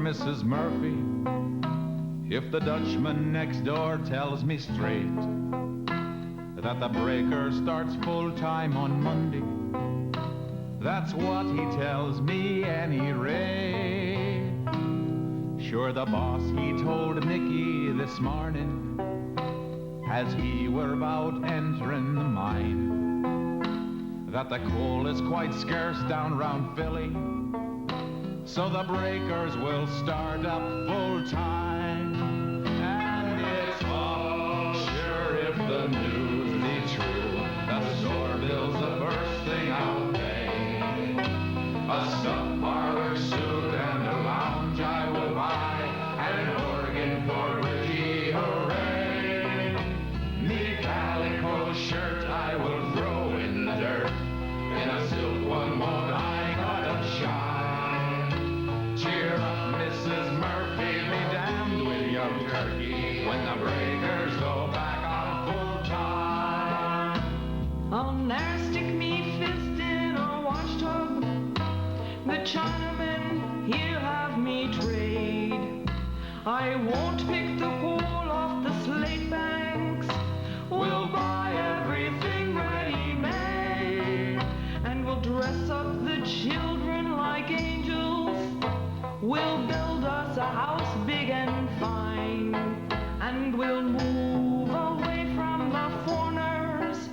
Mrs. Murphy, if the Dutchman next door tells me straight that the breaker starts full-time on Monday, that's what he tells me any rate. Sure, the boss, he told Nicky this morning, as he were about entering the mine, that the coal is quite scarce down round Philly, so the breakers will start up full-time. And it's all sure if the news be true, the store bill's the first thing I'll pay. A sub parlor suit and a lounge I will buy, and an organ for Ricky, hooray. Me calico shirt I will throw in the dirt, in a silk one won't I gotta shine. Cheer up, Mrs. Murphy, be damned with your turkey when the breakers go back on full time. I'll ne'er stick me fist in a wash tub, the Chinaman, he'll have me trade. I won't pick the coal off the slate banks, we'll buy everything ready-made, and we'll dress up the children like angels. We'll build us a house big and fine, and we'll move away from the foreigners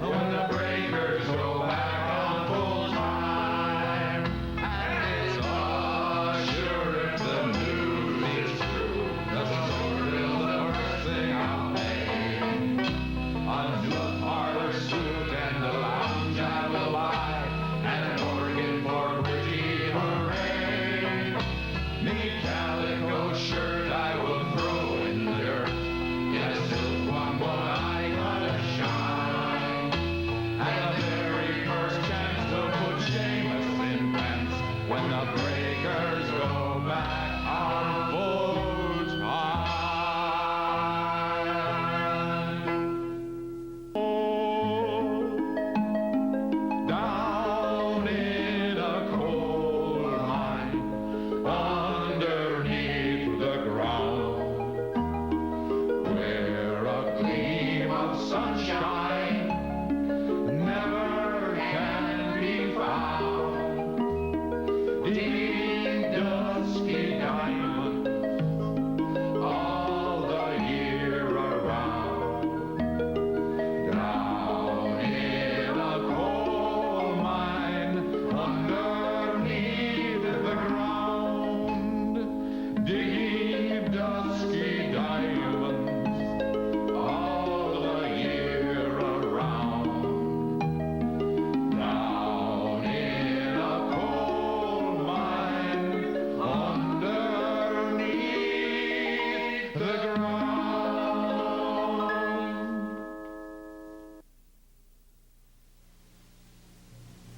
when the breakers go back on full time. And it's all sure if the news is true, the store bill's the first thing I'll pay. A new parlor suit and a lounge I will buy, and an organ for Ricky, hooray. Me calico shirt I will throw in the dirt, in a silk one won't I gotta shine. And the very first chance to put Seamus in pants when the breakers go back on full time. Down in a coal mine, underneath the ground, where a gleam of sunshine never can be found, digging dusky diamonds all the year around. Down in a coal mine, underneath the ground, digging dusky diamonds all the year around. Down in a coal mine, underneath the ground.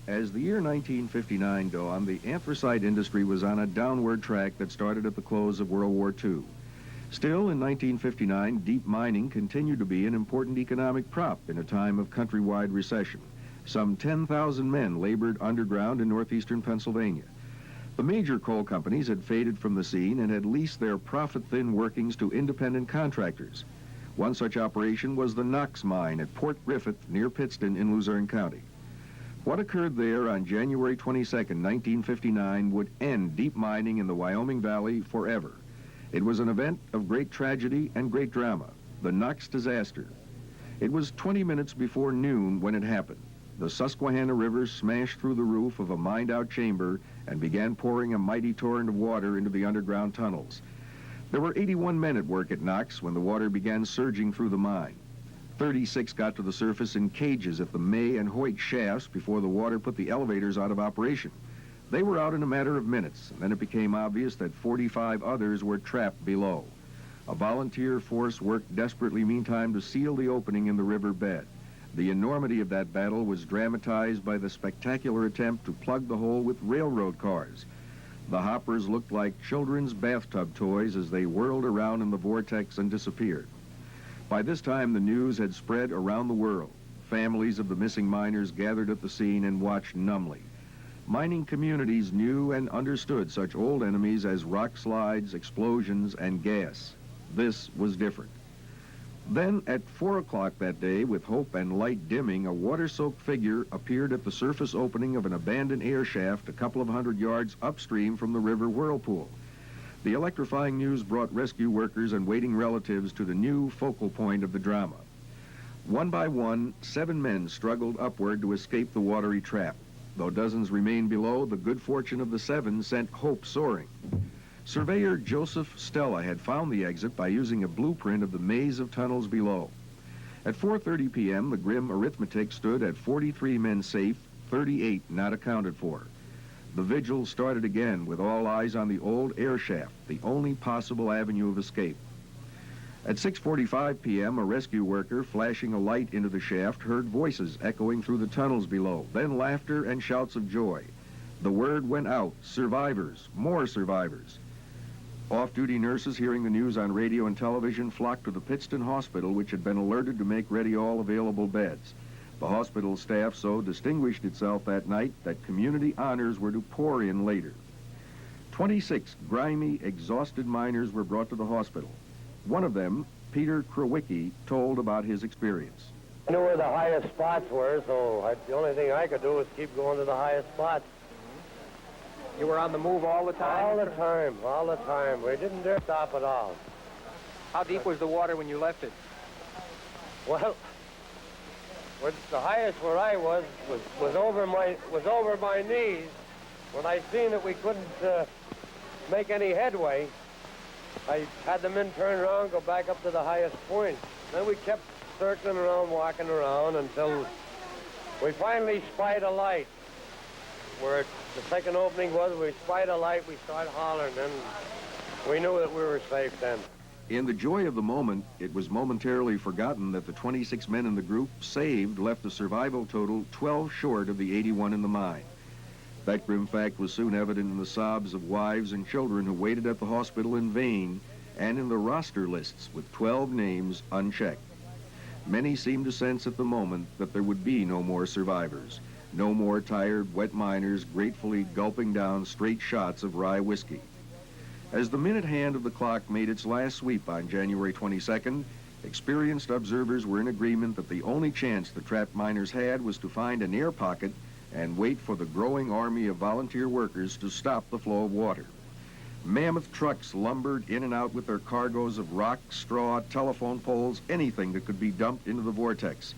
As the year 1959 dawned, the anthracite industry was on a downward track that started at the close of World War II. Still, in 1959, deep mining continued to be an important economic prop in a time of countrywide recession. Some 10,000 men labored underground in northeastern Pennsylvania. The major coal companies had faded from the scene and had leased their profit-thin workings to independent contractors. One such operation was the Knox mine at Port Griffith near Pittston in Luzerne County. What occurred there on January 22, 1959 would end deep mining in the Wyoming Valley forever. It was an event of great tragedy and great drama, the Knox disaster. It was 20 minutes before noon when it happened. The Susquehanna River smashed through the roof of a mined-out chamber and began pouring a mighty torrent of water into the underground tunnels. There were 81 men at work at Knox when the water began surging through the mine. 36 got to the surface in cages at the May and Hoyt shafts before the water put the elevators out of operation. They were out in a matter of minutes, and then it became obvious that 45 others were trapped below. A volunteer force worked desperately meantime to seal the opening in the river bed. The enormity of that battle was dramatized by the spectacular attempt to plug the hole with railroad cars. The hoppers looked like children's bathtub toys as they whirled around in the vortex and disappeared. By this time, the news had spread around the world. Families of the missing miners gathered at the scene and watched numbly. Mining communities knew and understood such old enemies as rock slides, explosions, and gas. This was different. Then, at 4 o'clock that day, with hope and light dimming, a water-soaked figure appeared at the surface opening of an abandoned air shaft a couple of 100 yards upstream from the river whirlpool. The electrifying news brought rescue workers and waiting relatives to the new focal point of the drama. One by one, 7 men struggled upward to escape the watery trap. Though dozens remained below, the good fortune of the 7 sent hope soaring. Surveyor Joseph Stella had found the exit by using a blueprint of the maze of tunnels below. At 4:30 p.m., the grim arithmetic stood at 43 men safe, 38 not accounted for. The vigil started again with all eyes on the old air shaft, the only possible avenue of escape. At 6:45 p.m., a rescue worker flashing a light into the shaft heard voices echoing through the tunnels below, then laughter and shouts of joy. The word went out, survivors, more survivors. Off-duty nurses hearing the news on radio and television flocked to the Pittston Hospital, which had been alerted to make ready all available beds. The hospital staff so distinguished itself that night that community honors were to pour in later. 26 grimy, exhausted miners were brought to the hospital. One of them, Peter Krowicki, told about his experience. I knew where the highest spots were, so the only thing I could do was keep going to the highest spots. You were on the move all the time? All the time, all the time. We didn't dare stop at all. How deep was the water when you left it? Well, the highest where I was over my knees. When I seen that we couldn't make any headway, I had the men turn around, go back up to the highest point. Then we kept circling around, walking around until we finally spied a light. Where the second opening was, we spied a light, we started hollering, and we knew that we were safe then. In the joy of the moment, it was momentarily forgotten that the 26 men in the group saved left a survival total 12 short of the 81 in the mine. That grim fact was soon evident in the sobs of wives and children who waited at the hospital in vain, and in the roster lists with 12 names unchecked. Many seemed to sense at the moment that there would be no more survivors. No more tired, wet miners gratefully gulping down straight shots of rye whiskey. As the minute hand of the clock made its last sweep on January 22nd, experienced observers were in agreement that the only chance the trapped miners had was to find an air pocket and wait for the growing army of volunteer workers to stop the flow of water. Mammoth trucks lumbered in and out with their cargoes of rock, straw, telephone poles, anything that could be dumped into the vortex.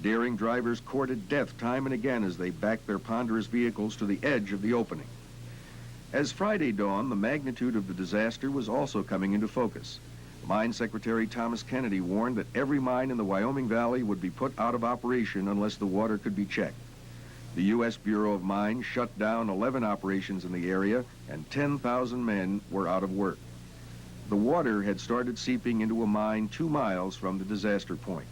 Daring drivers courted death time and again as they backed their ponderous vehicles to the edge of the opening. As Friday dawned, the magnitude of the disaster was also coming into focus. Mine Secretary Thomas Kennedy warned that every mine in the Wyoming Valley would be put out of operation unless the water could be checked. The U.S. Bureau of Mines shut down 11 operations in the area, and 10,000 men were out of work. The water had started seeping into a mine 2 miles from the disaster point.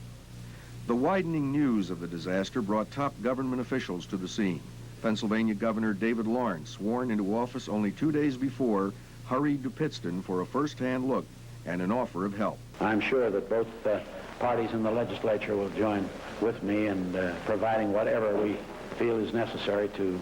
The widening news of the disaster brought top government officials to the scene. Pennsylvania Governor David Lawrence, sworn into office only 2 days before, hurried to Pittston for a first-hand look and an offer of help. I'm sure that both parties in the legislature will join with me in providing whatever we feel is necessary to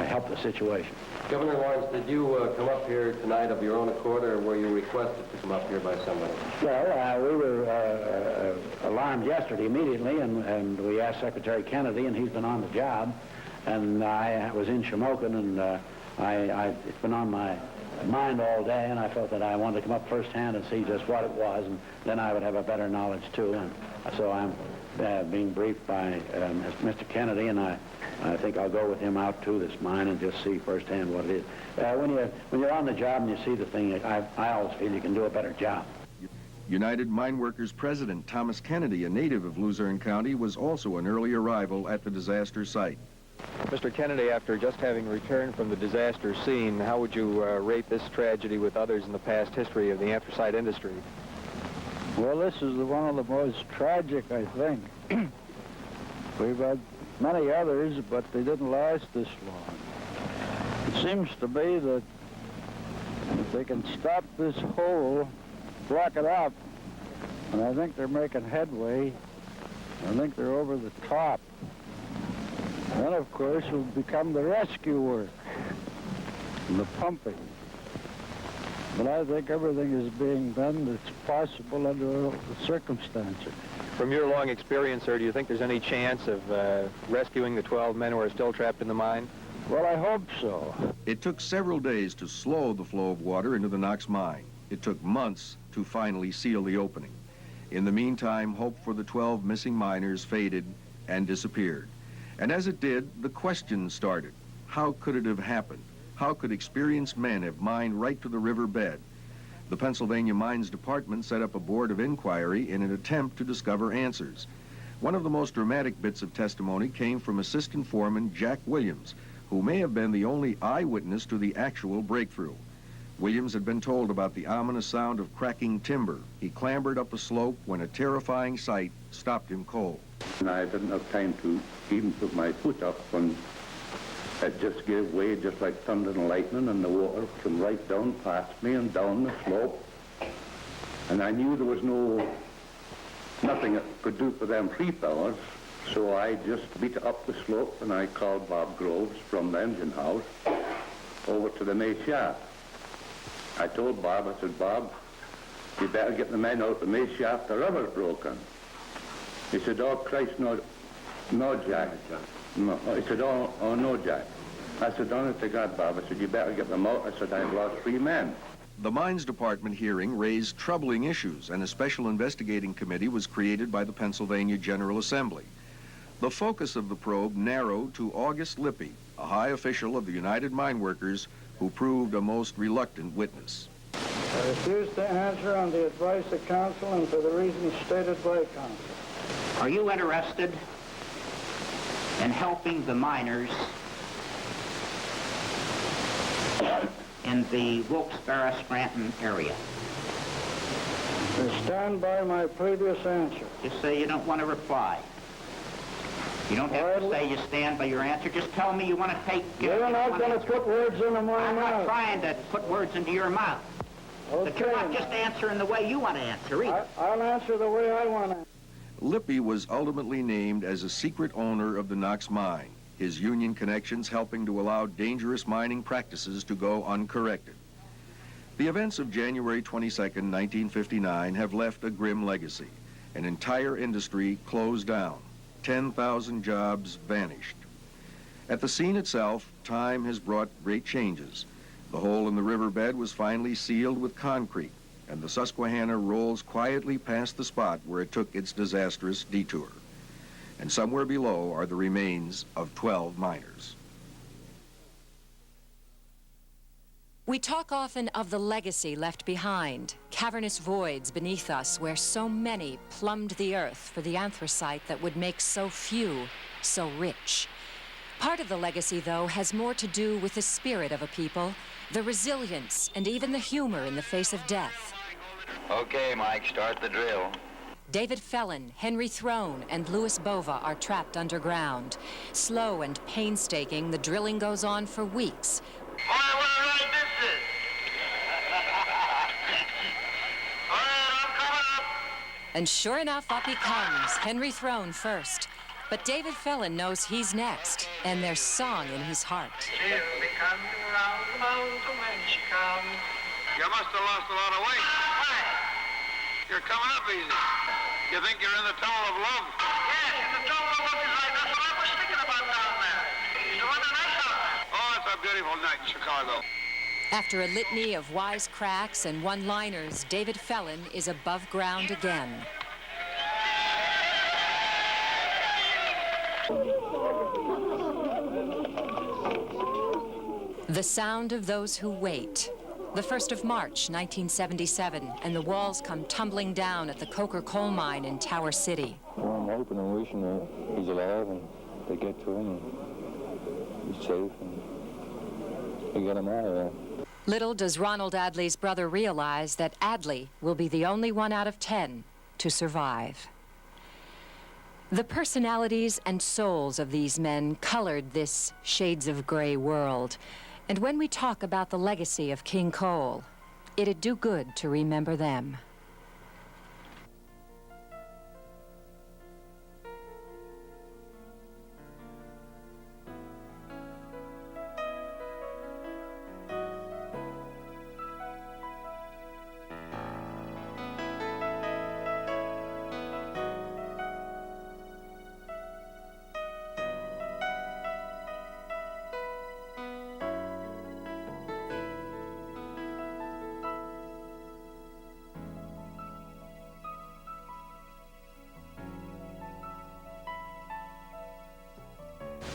help the situation. Governor Lawrence, did you come up here tonight of your own accord, or were you requested to come up here by somebody? Well, we were alarmed yesterday immediately, and we asked Secretary Kennedy, and he's been on the job. And I was in Shamokin, and it's been on my mind all day, and I felt that I wanted to come up firsthand and see just what it was, and then I would have a better knowledge too. And so I'm being briefed by Mr. Kennedy, and I think I'll go with him out to this mine and just see firsthand what it is. When you're on the job and you see the thing, I always feel you can do a better job. United Mine Workers President Thomas Kennedy, a native of Luzerne County, was also an early arrival at the disaster site. Mr. Kennedy, after just having returned from the disaster scene, how would you rate this tragedy with others in the past history of the anthracite industry? Well, this is one of the most tragic, I think. We've had many others, but they didn't last this long. It seems to be that if they can stop this hole, block it up, and I think they're making headway. I think they're over the top. Then, of course, will become the rescue work and the pumping. But I think everything is being done that's possible under the circumstances. From your long experience, sir, do you think there's any chance of rescuing the 12 men who are still trapped in the mine? Well, I hope so. It took several days to slow the flow of water into the Knox mine. It took months to finally seal the opening. In the meantime, hope for the 12 missing miners faded and disappeared. And as it did, the question started. How could it have happened? How could experienced men have mined right to the river bed? The Pennsylvania Mines Department set up a board of inquiry in an attempt to discover answers. One of the most dramatic bits of testimony came from Assistant Foreman Jack Williams, who may have been the only eyewitness to the actual breakthrough. Williams had been told about the ominous sound of cracking timber. He clambered up a slope when a terrifying sight stopped him cold. And I didn't have time to even put my foot up when it just gave way just like thunder and lightning, and the water came right down past me and down the slope. And I knew there was nothing I could do for them 3 fellas, so I just beat up the slope and I called Bob Groves from the engine house over to the main shaft. I told Bob, I said, Bob, you better get the men out the main shaft, the rubber's broken. He said, oh, Christ, no, Jack. No. He said, oh, no, Jack. I said, honest to God, Bob, I said, you better get them out. I said, I've lost 3 men. The Mines Department hearing raised troubling issues, and a special investigating committee was created by the Pennsylvania General Assembly. The focus of the probe narrowed to August Lippy, a high official of the United Mine Workers who proved a most reluctant witness. I refuse to answer on the advice of counsel and for the reasons stated by counsel. Are you interested in helping the miners in the Wilkes-Barre-Scranton area? I stand by my previous answer. Just say you don't want to reply. You don't have to say you stand by your answer. Just tell me you want to take... You're not going to put words into my mouth. I'm not trying to put words into your mouth. Okay. But you're not just answering the way you want to answer either. I'll answer the way I want to. Lippy was ultimately named as a secret owner of the Knox mine, his union connections helping to allow dangerous mining practices to go uncorrected. The events of January 22, 1959 have left a grim legacy. An entire industry closed down. 10,000 jobs vanished. At the scene itself, time has brought great changes. The hole in the riverbed was finally sealed with concrete, and the Susquehanna rolls quietly past the spot where it took its disastrous detour. And somewhere below are the remains of 12 miners. We talk often of the legacy left behind, cavernous voids beneath us where so many plumbed the earth for the anthracite that would make so few so rich. Part of the legacy, though, has more to do with the spirit of a people, the resilience and even the humor in the face of death. Okay, Mike, start the drill. David Felon, Henry Throne, and Louis Bova are trapped underground. Slow and painstaking, the drilling goes on for weeks. And sure enough, up he comes, Henry Throne first. But David Felon knows he's next, and there's song in his heart. You must have lost a lot of weight. You're coming up easy. You think you're in the tunnel of love? Yes, in the tunnel of love is right. That's what I was thinking about down there. It's a rather nice out there. Oh, it's a beautiful night in Chicago. After a litany of wisecracks and one-liners, David Felon is above ground again. The sound of those who wait. The 1st of March, 1977, and the walls come tumbling down at the Coker coal mine in Tower City. Well, I'm hoping and wishing that he's alive and they get to him and he's safe and we get him out of there. Little does Ronald Adley's brother realize that Adley will be the only one out of 10 to survive. The personalities and souls of these men colored this shades of gray world. And when we talk about the legacy of King Coal, it'd do good to remember them.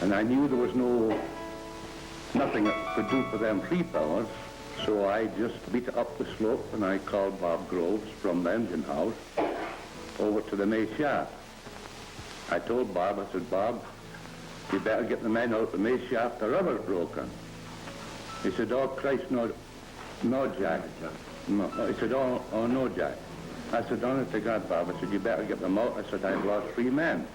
And I knew there was nothing I could do for them 3 fellas, so I just beat up the slope and I called Bob Groves from the engine house over to the main shaft. I told Bob, I said, Bob, you better get the men out the main shaft, the rubber's broken. He said, oh, Christ, no, Jack. No. He said, oh, no, Jack. I said, honest to God, Bob, I said, you better get them out. I said, I've lost 3 men.